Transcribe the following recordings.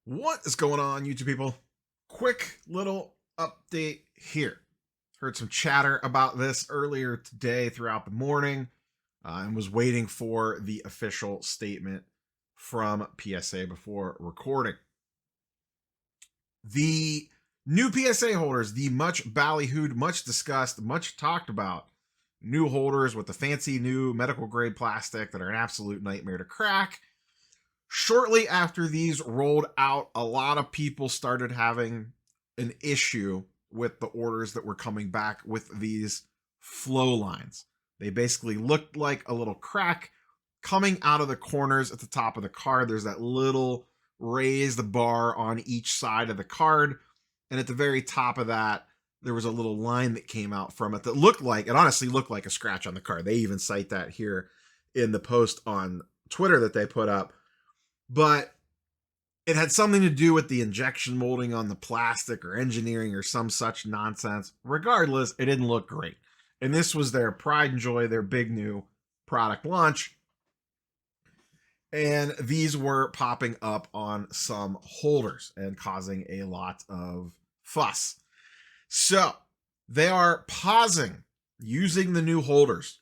What is going on, YouTube people? Quick little update here. Heard some chatter about this earlier today throughout the morning and was waiting for the official statement from PSA before recording. The new PSA holders, the much ballyhooed, much discussed, much talked about new holders with the fancy new medical grade plastic that are an absolute nightmare to crack. Shortly after these rolled out, a lot of people started having an issue with the orders that were coming back with these flow lines. They basically looked like a little crack coming out of the corners at the top of the card. There's that little raised bar on each side of the card. And at the very top of that, there was a little line that came out from it that it honestly looked like a scratch on the card. They even cite that here in the post on Twitter that they put up. But it had something to do with the injection molding on the plastic or engineering or some such nonsense. Regardless, it didn't look great. And this was their pride and joy, their big new product launch. And these were popping up on some holders and causing a lot of fuss. So they are pausing using the new holders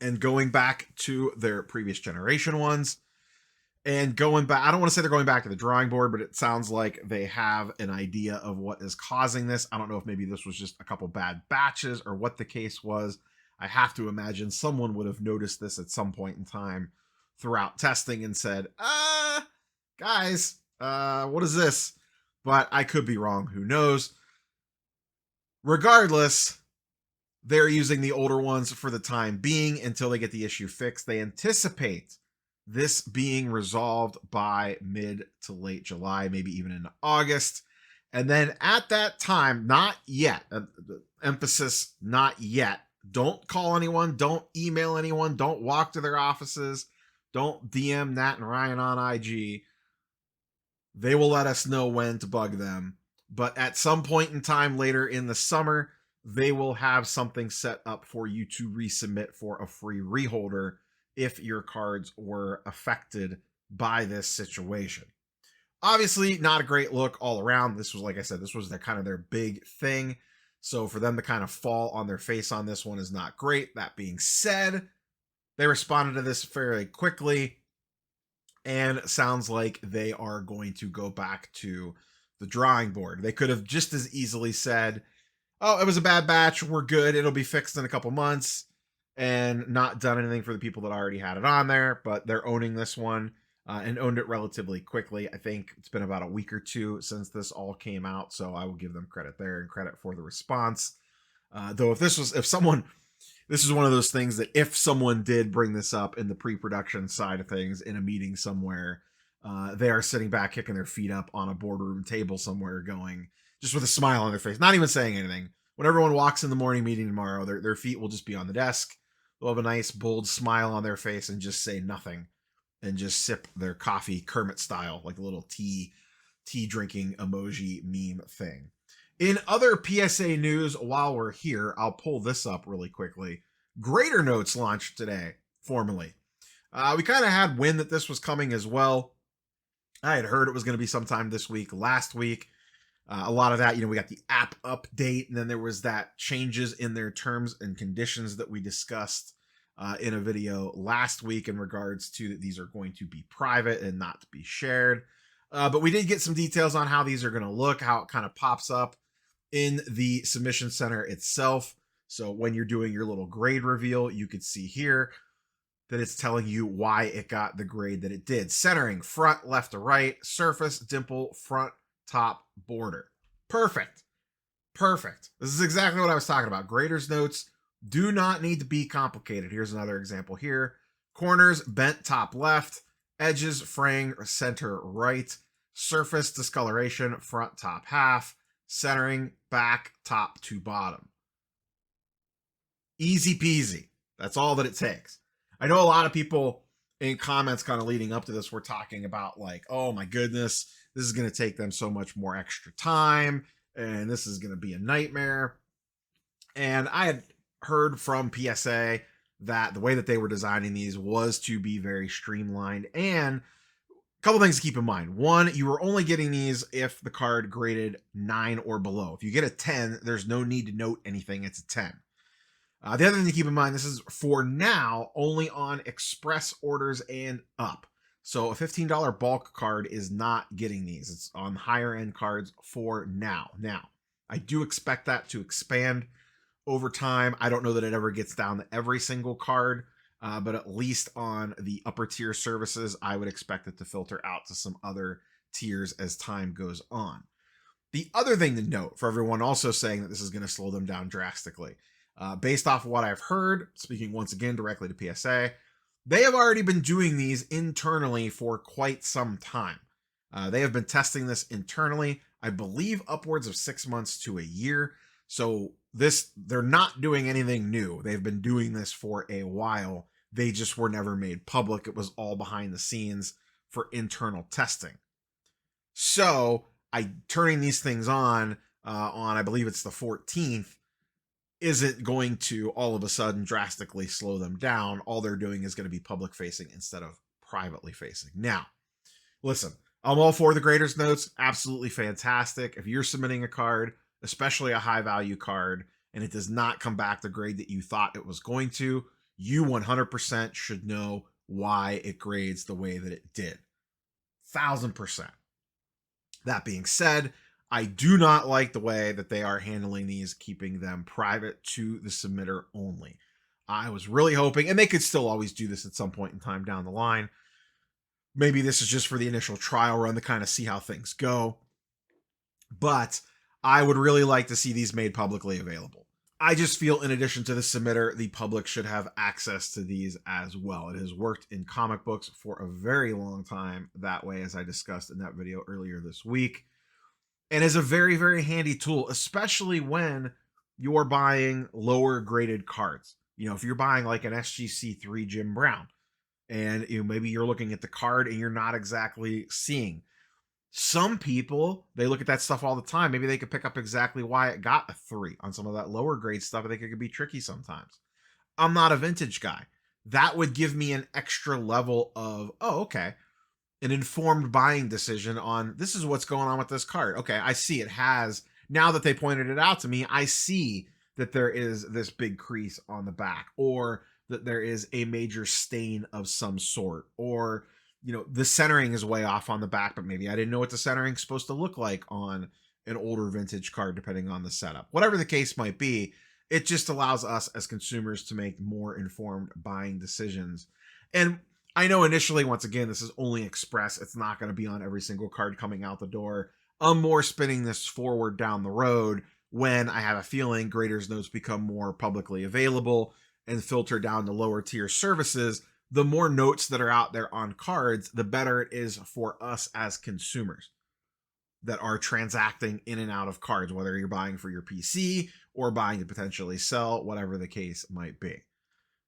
and going back to their previous generation ones. And going back, I don't want to say they're going back to the drawing board, but it sounds like they have an idea of what is causing this. I don't know if maybe this was just a couple bad batches or what the case was. I have to imagine someone would have noticed this at some point in time throughout testing and said, guys, what is this? But I could be wrong. Who knows? Regardless, they're using the older ones for the time being until they get the issue fixed. They anticipate this being resolved by mid to late July, maybe even into August. And then at that time, not yet, emphasis, not yet. Don't call anyone. Don't email anyone. Don't walk to their offices. Don't DM Nat and Ryan on IG. They will let us know when to bug them. But at some point in time later in the summer, they will have something set up for you to resubmit for a free reholder if your cards were affected by this situation. Obviously, not a great look all around. This was, like I said, this was their big thing. So for them to kind of fall on their face on this one is not great. That being said, they responded to this fairly quickly and sounds like they are going to go back to the drawing board. They could have just as easily said, oh, it was a bad batch. We're good. It'll be fixed in a couple months, and not done anything for the people that already had it on there. But they're owning this one and owned it relatively quickly. I think it's been about a week or two since this all came out, so I will give them credit there and credit for the response. Though this is one of those things that if someone did bring this up in the pre-production side of things in a meeting somewhere, they are sitting back, kicking their feet up on a boardroom table somewhere, going just with a smile on their face, not even saying anything. When everyone walks in the morning meeting tomorrow, their feet will just be on the desk. They'll have a nice bold smile on their face and just say nothing and just sip their coffee Kermit style, like a little tea drinking emoji meme thing. In other PSA news, while we're here, I'll pull this up really quickly. Greater Notes launched today, formally. We kind of had wind that this was coming as well. I had heard it was going to be sometime this week, last week. A lot of that, we got the app update, and then there was that changes in their terms and conditions that we discussed in a video last week in regards to that these are going to be private and not to be shared. But we did get some details on how these are going to look, how it kind of pops up in the submission center itself. So when you're doing your little grade reveal, you could see here that it's telling you why it got the grade that it did. Centering, front, left to right, surface, dimple, front, top, border. Perfect. This is exactly what I was talking about. Graders notes do not need to be complicated. Here's another example here. Corners, bent top left, edges, fraying, center right, surface discoloration, front top half, centering, back, top to bottom. Easy peasy. That's all that it takes. I know a lot of people in comments kind of leading up to this were talking about like, oh my goodness, this is going to take them so much more extra time and this is going to be a nightmare. And I had heard from PSA that the way that they were designing these was to be very streamlined and Couple things to keep in mind. One, you are only getting these if the card graded 9 or below. If you get a 10, there's no need to note anything. It's a 10. The other thing to keep in mind, this is for now only on express orders and up. So a $15 bulk card is not getting these. It's on higher end cards for now. Now, I do expect that to expand over time. I don't know that it ever gets down to every single card, but at least on the upper tier services, I would expect it to filter out to some other tiers as time goes on. The other thing to note for everyone also saying that this is going to slow them down drastically, based off of what I've heard, speaking once again directly to PSA, they have already been doing these internally for quite some time. They have been testing this internally, I believe upwards of 6 months to a year. So they're not doing anything new. They've been doing this for a while. They just were never made public. It was all behind the scenes for internal testing. So turning these things on, I believe it's the 14th, isn't going to all of a sudden drastically slow them down. All they're doing is going to be public facing instead of privately facing. Now, listen, I'm all for the graders notes. Absolutely fantastic. If you're submitting a card, especially a high value card, and it does not come back the grade that you thought it was going to, you 100% should know why it grades the way that it did. 1000%. That being said, I do not like the way that they are handling these, keeping them private to the submitter only. I was really hoping, and they could still always do this at some point in time down the line. Maybe this is just for the initial trial run to kind of see how things go. But I would really like to see these made publicly available. I just feel in addition to the submitter, the public should have access to these as well. It has worked in comic books for a very long time that way, as I discussed in that video earlier this week. And is a very, very handy tool, especially when you're buying lower graded cards. You know, if you're buying like an SGC3 Jim Brown, and maybe you're looking at the card and you're not exactly seeing. Some people, they look at that stuff all the time. Maybe they could pick up exactly why it got a 3 on some of that lower grade stuff. I think it could be tricky sometimes. I'm not a vintage guy. That would give me an extra level of, oh, okay, an informed buying decision on this is what's going on with this card. Okay, I see it has, now that they pointed it out to me, I see that there is this big crease on the back, or that there is a major stain of some sort, or the centering is way off on the back, but maybe I didn't know what the centering is supposed to look like on an older vintage card, depending on the setup. Whatever the case might be, it just allows us as consumers to make more informed buying decisions. And I know initially, once again, this is only express. It's not going to be on every single card coming out the door. I'm more spinning this forward down the road when I have a feeling graders notes become more publicly available and filter down to lower tier services. The more notes that are out there on cards, the better it is for us as consumers that are transacting in and out of cards, whether you're buying for your PC or buying to potentially sell, whatever the case might be.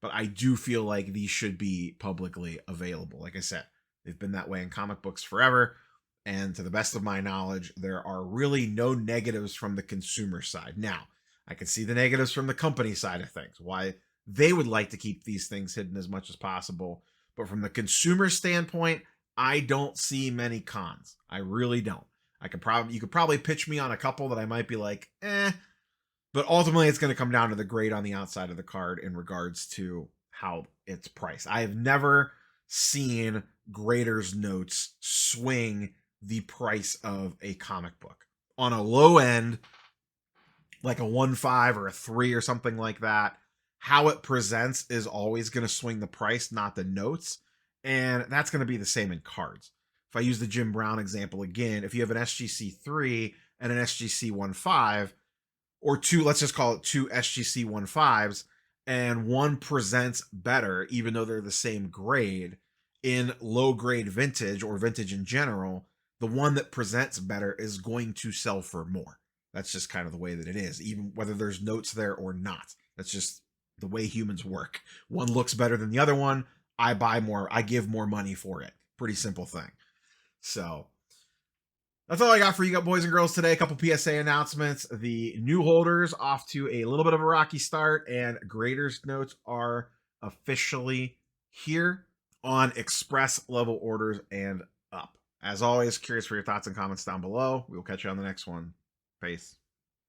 But I do feel like these should be publicly available. Like I said, they've been that way in comic books forever. And to the best of my knowledge, there are really no negatives from the consumer side. Now, I can see the negatives from the company side of things, why they would like to keep these things hidden as much as possible. But from the consumer standpoint, I don't see many cons. I really don't. You could probably pitch me on a couple that I might be like, but ultimately it's going to come down to the grade on the outside of the card in regards to how it's priced. I have never seen graders notes swing the price of a comic book. On a low end, like a 1.5 or a 3 or something like that, how it presents is always going to swing the price, not the notes. And that's going to be the same in cards. If I use the Jim Brown example again, if you have an SGC3 and an SGC 1.5, or two, let's just call it two SGC 1.5s, and one presents better, even though they're the same grade, in low grade vintage or vintage in general, the one that presents better is going to sell for more. That's just kind of the way that it is, even whether there's notes there or not. That's just the way humans work. One looks better than the other one. I buy more. I give more money for it. Pretty simple thing. So that's all I got for you boys and girls today. A couple PSA announcements. The new holders off to a little bit of a rocky start, and graders notes are officially here on express level orders and up. As always, curious for your thoughts and comments down below. We will catch you on the next one. Peace.